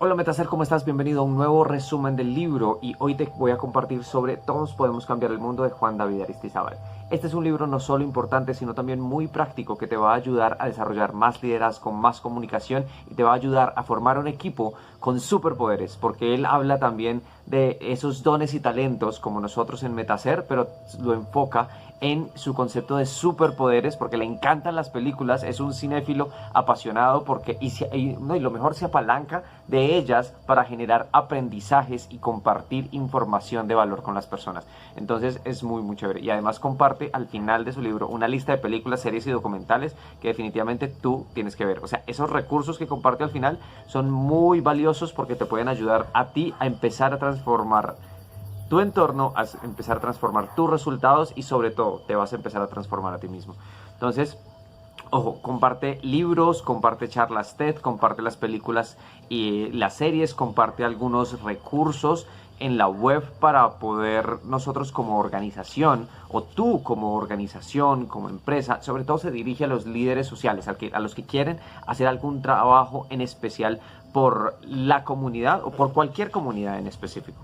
Hola Metacer, ¿cómo estás? Bienvenido a un nuevo resumen del libro y hoy te voy a compartir sobre Todos podemos cambiar el mundo de Juan David Aristizábal. Este es un libro no solo importante, sino también muy práctico que te va a ayudar a desarrollar más liderazgo, más comunicación y te va a ayudar a formar un equipo con superpoderes, porque él habla también de esos dones y talentos como nosotros en Metacer, pero lo enfoca en su concepto de superpoderes porque le encantan las películas, es un cinéfilo apasionado porque y lo mejor se apalanca de ellas para generar aprendizajes y compartir información de valor con las personas. Entonces es muy chévere y además comparte al final de su libro una lista de películas, series y documentales que definitivamente tú tienes que ver. O sea, esos recursos que comparte al final son muy valiosos porque te pueden ayudar a ti a empezar a transformar tu entorno, a empezar a transformar tus resultados y sobre todo te vas a empezar a transformar a ti mismo. Entonces, ojo, comparte libros, comparte charlas TED, comparte las películas y las series, comparte algunos recursos en la web para poder nosotros como organización o tú como organización, como empresa, sobre todo se dirige a los líderes sociales, a los que quieren hacer algún trabajo en especial por la comunidad o por cualquier comunidad en específico.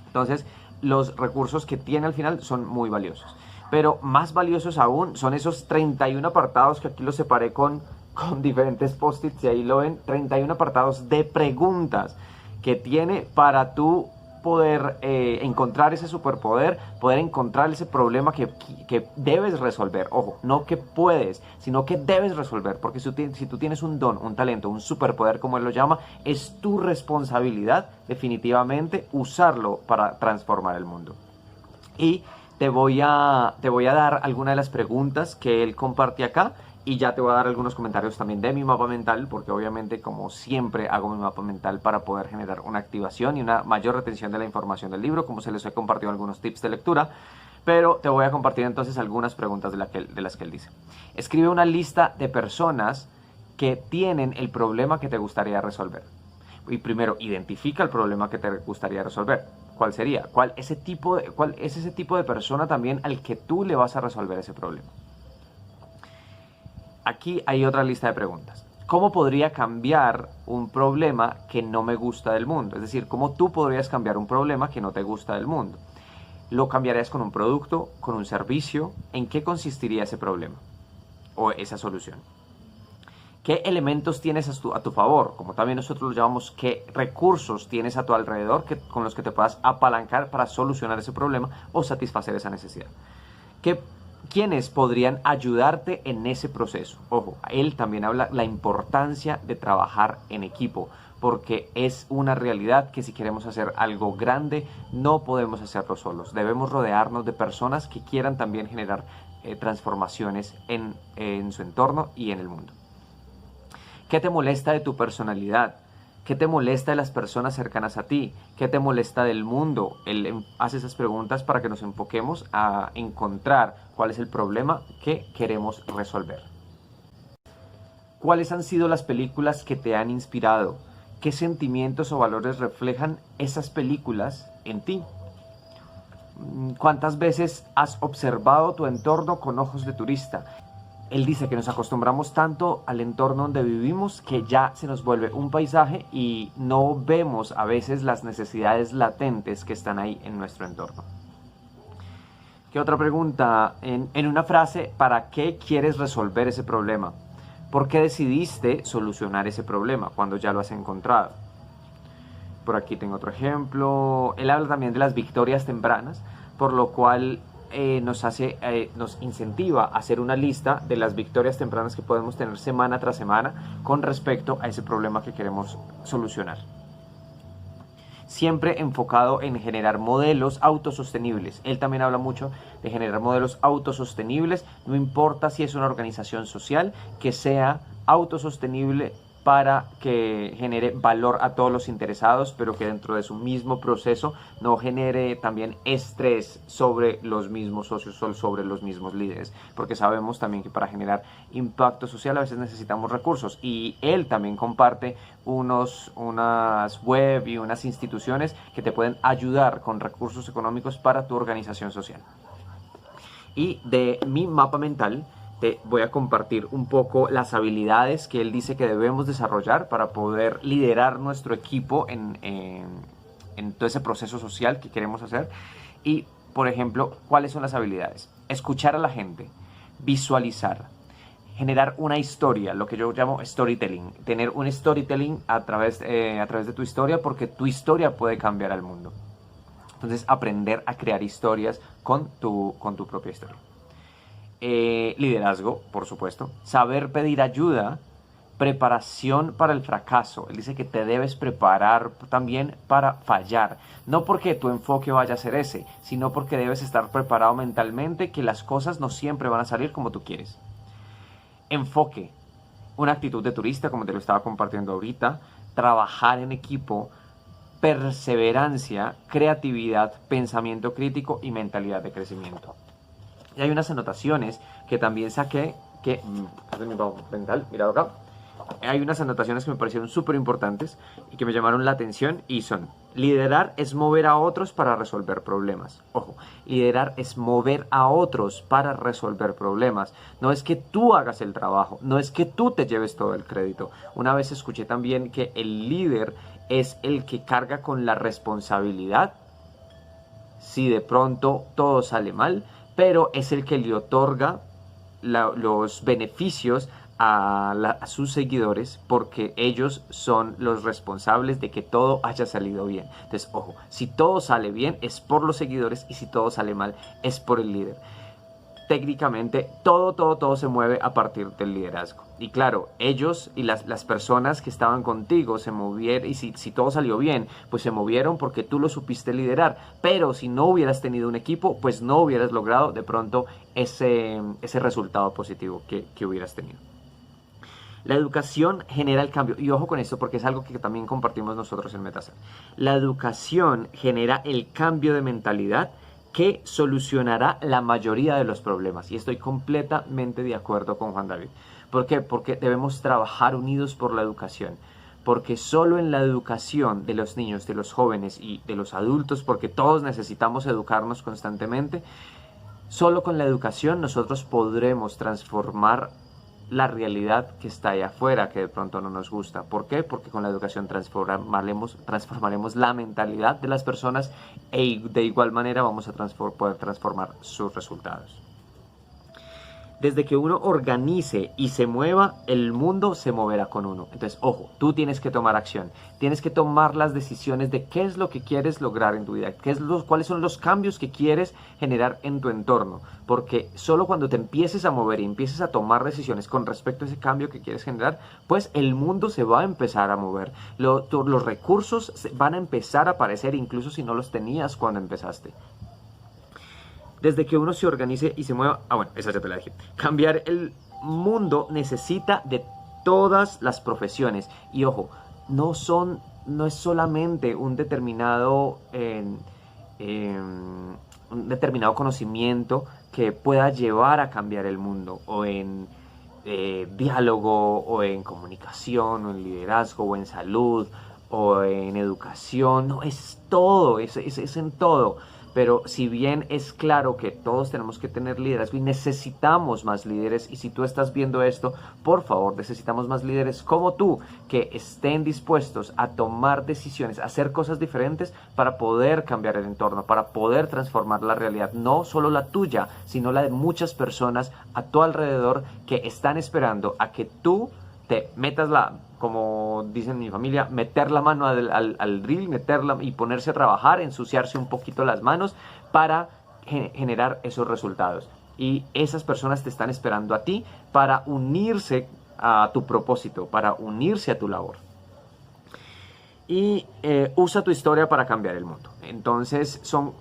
Entonces, los recursos que tiene al final son muy valiosos. Pero más valiosos aún son esos 31 apartados que aquí los separé con diferentes post-its y ahí lo ven, 31 apartados de preguntas que tiene para tú poder encontrar ese superpoder, poder encontrar ese problema que debes resolver. Ojo, no que puedes, sino que debes resolver, porque si tú tienes un don, un talento, un superpoder como él lo llama, es tu responsabilidad definitivamente usarlo para transformar el mundo. Y te voy a dar algunas de las preguntas que él comparte acá y ya te voy a dar algunos comentarios también de mi mapa mental, porque obviamente como siempre hago mi mapa mental para poder generar una activación y una mayor retención de la información del libro, como se les he compartido algunos tips de lectura, pero te voy a compartir entonces algunas preguntas de las que él dice. Escribe una lista de personas que tienen el problema que te gustaría resolver. Y primero, identifica el problema que te gustaría resolver. ¿Cuál sería? ¿Cuál es ese tipo de persona también al que tú le vas a resolver ese problema? Aquí hay otra lista de preguntas. ¿Cómo podría cambiar un problema que no me gusta del mundo? Es decir, ¿cómo tú podrías cambiar un problema que no te gusta del mundo? ¿Lo cambiarías con un producto, con un servicio? ¿En qué consistiría ese problema o esa solución? ¿Qué elementos tienes a tu favor? Como también nosotros lo llamamos, ¿qué recursos tienes a tu alrededor con los que te puedas apalancar para solucionar ese problema o satisfacer esa necesidad? ¿Quiénes podrían ayudarte en ese proceso? Ojo, él también habla la importancia de trabajar en equipo, porque es una realidad que si queremos hacer algo grande, no podemos hacerlo solos. Debemos rodearnos de personas que quieran también generar transformaciones en su entorno y en el mundo. ¿Qué te molesta de tu personalidad? ¿Qué te molesta de las personas cercanas a ti? ¿Qué te molesta del mundo? Él hace esas preguntas para que nos enfoquemos a encontrar cuál es el problema que queremos resolver. ¿Cuáles han sido las películas que te han inspirado? ¿Qué sentimientos o valores reflejan esas películas en ti? ¿Cuántas veces has observado tu entorno con ojos de turista? Él dice que nos acostumbramos tanto al entorno donde vivimos que ya se nos vuelve un paisaje y no vemos a veces las necesidades latentes que están ahí en nuestro entorno. ¿Qué otra pregunta? En una frase, ¿para qué quieres resolver ese problema? ¿Por qué decidiste solucionar ese problema cuando ya lo has encontrado? Por aquí tengo otro ejemplo. Él habla también de las victorias tempranas, por lo cual nos incentiva a hacer una lista de las victorias tempranas que podemos tener semana tras semana con respecto a ese problema que queremos solucionar. Siempre enfocado en generar modelos autosostenibles. Él también habla mucho de generar modelos autosostenibles, no importa si es una organización social, que sea autosostenible para que genere valor a todos los interesados, pero que dentro de su mismo proceso no genere también estrés sobre los mismos socios o sobre los mismos líderes, porque sabemos también que para generar impacto social a veces necesitamos recursos y él también comparte unas web y unas instituciones que te pueden ayudar con recursos económicos para tu organización social. Y de mi mapa mental te voy a compartir un poco las habilidades que él dice que debemos desarrollar para poder liderar nuestro equipo en todo ese proceso social que queremos hacer. Y, por ejemplo, ¿cuáles son las habilidades? Escuchar a la gente, visualizar, generar una historia, lo que yo llamo storytelling, tener un storytelling a través de tu historia, porque tu historia puede cambiar al mundo. Entonces, aprender a crear historias con tu propia historia. Liderazgo, por supuesto. Saber pedir ayuda. Preparación para el fracaso. Él dice que te debes preparar también para fallar. No porque tu enfoque vaya a ser ese, sino porque debes estar preparado mentalmente, que las cosas no siempre van a salir como tú quieres. Enfoque. Una actitud de turista, como te lo estaba compartiendo ahorita. Trabajar en equipo. Perseverancia, creatividad, pensamiento crítico y mentalidad de crecimiento. Y hay unas anotaciones que también saqué, que es mi mapa mental, mirad acá. Hay unas anotaciones que me parecieron súper importantes y que me llamaron la atención, y son: liderar es mover a otros para resolver problemas. Ojo, liderar es mover a otros para resolver problemas. No es que tú hagas el trabajo, no es que tú te lleves todo el crédito. Una vez escuché también que el líder es el que carga con la responsabilidad si de pronto todo sale mal, pero es el que le otorga los beneficios a sus seguidores, porque ellos son los responsables de que todo haya salido bien. Entonces, ojo, si todo sale bien es por los seguidores, y si todo sale mal es por el líder. Técnicamente todo se mueve a partir del liderazgo. Y claro, ellos y las personas que estaban contigo se movieron, y si todo salió bien, pues se movieron porque tú lo supiste liderar. Pero si no hubieras tenido un equipo, pues no hubieras logrado de pronto ese resultado positivo que hubieras tenido. La educación genera el cambio. Y ojo con esto, porque es algo que también compartimos nosotros en Metasar. La educación genera el cambio de mentalidad que solucionará la mayoría de los problemas. Y estoy completamente de acuerdo con Juan David. ¿Por qué? Porque debemos trabajar unidos por la educación. Porque solo en la educación de los niños, de los jóvenes y de los adultos, porque todos necesitamos educarnos constantemente, solo con la educación nosotros podremos transformar la realidad que está allá afuera, que de pronto no nos gusta. ¿Por qué? Porque con la educación transformaremos la mentalidad de las personas, e de igual manera vamos a poder transformar sus resultados. Desde que uno organice y se mueva, el mundo se moverá con uno. Entonces, ojo, tú tienes que tomar acción. Tienes que tomar las decisiones de qué es lo que quieres lograr en tu vida, cuáles son los cambios que quieres generar en tu entorno. Porque solo cuando te empieces a mover y empieces a tomar decisiones con respecto a ese cambio que quieres generar, pues el mundo se va a empezar a mover. Los recursos van a empezar a aparecer, incluso si no los tenías cuando empezaste. Desde que uno se organice y se mueva... bueno, esa ya te la dije. Cambiar el mundo necesita de todas las profesiones. Y ojo, no es solamente un determinado conocimiento que pueda llevar a cambiar el mundo, o en diálogo, o en comunicación, o en liderazgo, o en salud, o en educación. No, es todo, es en todo. Pero si bien es claro que todos tenemos que tener liderazgo y necesitamos más líderes, y si tú estás viendo esto, por favor, necesitamos más líderes como tú, que estén dispuestos a tomar decisiones, a hacer cosas diferentes para poder cambiar el entorno, para poder transformar la realidad, no solo la tuya, sino la de muchas personas a tu alrededor que están esperando a que tú te metas como dicen mi familia, meter la mano al drill, meterla y ponerse a trabajar, ensuciarse un poquito las manos para generar esos resultados. Y esas personas te están esperando a ti para unirse a tu propósito, para unirse a tu labor. Y usa tu historia para cambiar el mundo. Entonces son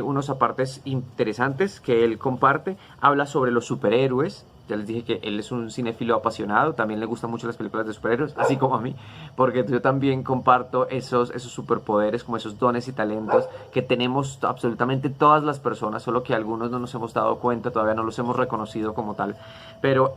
unos apartes interesantes que él comparte. Habla sobre los superhéroes. Ya les dije que él es un cinéfilo apasionado, también le gustan mucho las películas de superhéroes, así como a mí, porque yo también comparto esos superpoderes, como esos dones y talentos que tenemos absolutamente todas las personas, solo que algunos no nos hemos dado cuenta, todavía no los hemos reconocido como tal. Pero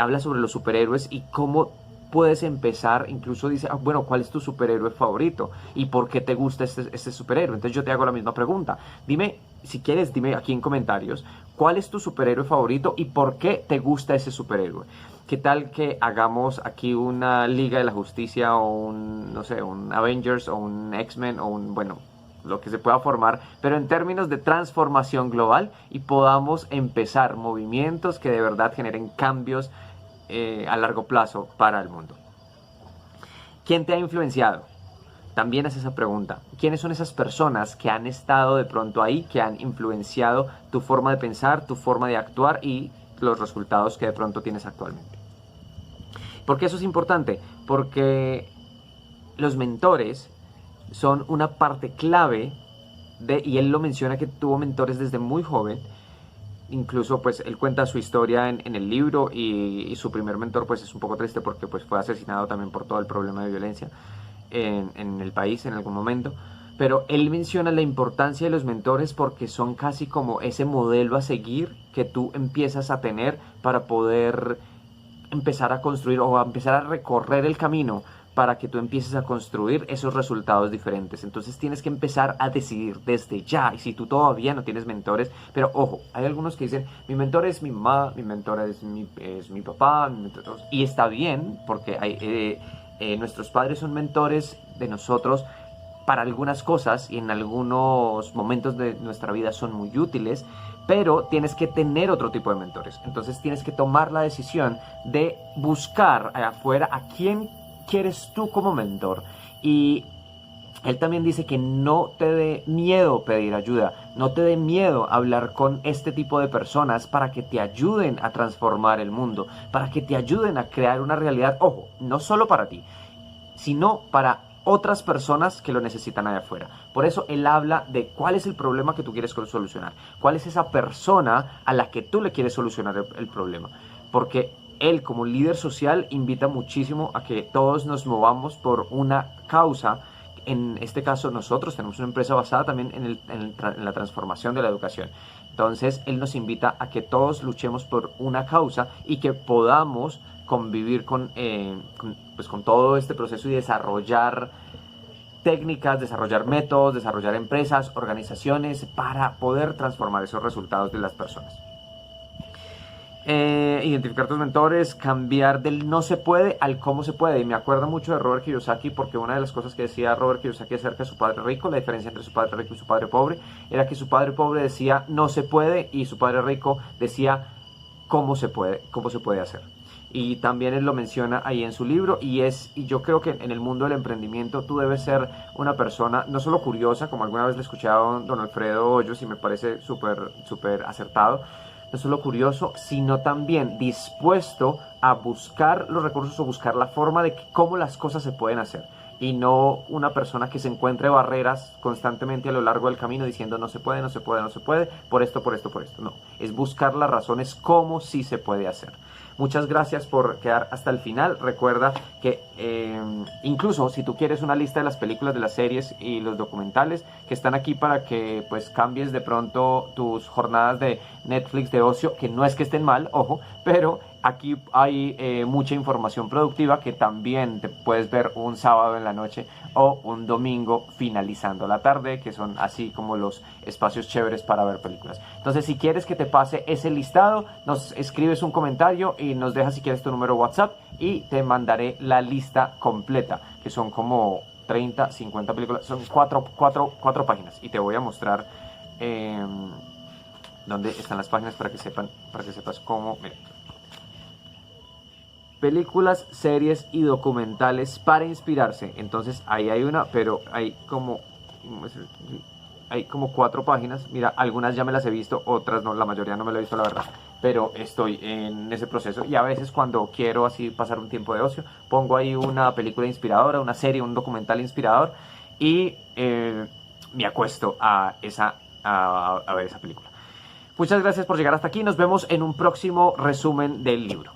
habla sobre los superhéroes y cómo puedes empezar. Incluso dice, bueno, ¿cuál es tu superhéroe favorito? ¿Y por qué te gusta este superhéroe? Entonces yo te hago la misma pregunta. Dime si quieres, dime aquí en comentarios cuál es tu superhéroe favorito y por qué te gusta ese superhéroe. ¿Qué tal que hagamos aquí una Liga de la Justicia o un, no sé, un Avengers o un X-Men o un, bueno, lo que se pueda formar, pero en términos de transformación global y podamos empezar movimientos que de verdad generen cambios a largo plazo para el mundo? ¿Quién te ha influenciado? También es esa pregunta. ¿Quiénes son esas personas que han estado de pronto ahí, que han influenciado tu forma de pensar, tu forma de actuar y los resultados que de pronto tienes actualmente? ¿Por qué eso es importante? Porque los mentores son una parte clave y él lo menciona que tuvo mentores desde muy joven. Incluso pues él cuenta su historia en el libro y su primer mentor pues es un poco triste porque pues fue asesinado también por todo el problema de violencia en el país en algún momento. Pero él menciona la importancia de los mentores porque son casi como ese modelo a seguir que tú empiezas a tener para poder empezar a construir o a empezar a recorrer el camino para que tú empieces a construir esos resultados diferentes. Entonces tienes que empezar a decidir desde ya. Y si tú todavía no tienes mentores, pero ojo, hay algunos que dicen, mi mentor es mi mamá, mi mentor es mi papá, y está bien, porque nuestros padres son mentores de nosotros para algunas cosas y en algunos momentos de nuestra vida son muy útiles, pero tienes que tener otro tipo de mentores. Entonces tienes que tomar la decisión de buscar afuera a quién quieres tú como mentor. Y él también dice que no te dé miedo pedir ayuda, no te dé miedo hablar con este tipo de personas para que te ayuden a transformar el mundo, para que te ayuden a crear una realidad, ojo, no solo para ti, sino para otras personas que lo necesitan allá afuera. Por eso él habla de cuál es el problema que tú quieres solucionar, cuál es esa persona a la que tú le quieres solucionar el problema, porque él como líder social invita muchísimo a que todos nos movamos por una causa. En este caso nosotros tenemos una empresa basada también en la transformación de la educación. Entonces él nos invita a que todos luchemos por una causa y que podamos convivir con todo este proceso y desarrollar técnicas, desarrollar métodos, desarrollar empresas, organizaciones para poder transformar esos resultados de las personas. Identificar tus mentores, cambiar del no se puede al cómo se puede. Y me acuerdo mucho de Robert Kiyosaki porque una de las cosas que decía Robert Kiyosaki acerca de su padre rico, la diferencia entre su padre rico y su padre pobre, era que su padre pobre decía no se puede y su padre rico decía cómo se puede hacer. Y también él lo menciona ahí en su libro y yo creo que en el mundo del emprendimiento tú debes ser una persona no solo curiosa, como alguna vez le escuché a don Alfredo Hoyos y me parece súper acertado, no solo curioso, sino también dispuesto a buscar los recursos o buscar la forma de cómo las cosas se pueden hacer. Y no una persona que se encuentre barreras constantemente a lo largo del camino diciendo no se puede, no se puede, no se puede, por esto. No, es buscar las razones cómo sí se puede hacer. Muchas gracias por quedar hasta el final. Recuerda que incluso si tú quieres una lista de las películas, de las series y los documentales que están aquí para que pues cambies de pronto tus jornadas de Netflix de ocio, que no es que estén mal, ojo, pero aquí hay mucha información productiva que también te puedes ver un sábado en la noche o un domingo finalizando la tarde, que son así como los espacios chéveres para ver películas. Entonces, si quieres que te pase ese listado, nos escribes un comentario y nos dejas si quieres tu número WhatsApp y te mandaré la lista completa, que son como 30, 50 películas, son cuatro páginas y te voy a mostrar dónde están las páginas para que sepas cómo. Mira. Películas, series y documentales para inspirarse. Entonces ahí hay una, pero hay como 4 páginas. Mira, algunas ya me las he visto, otras no, la mayoría no me la he visto la verdad. Pero estoy en ese proceso y a veces cuando quiero así pasar un tiempo de ocio, pongo ahí una película inspiradora, una serie, un documental inspirador y me acuesto a ver esa película. Muchas gracias por llegar hasta aquí. Nos vemos en un próximo resumen del libro.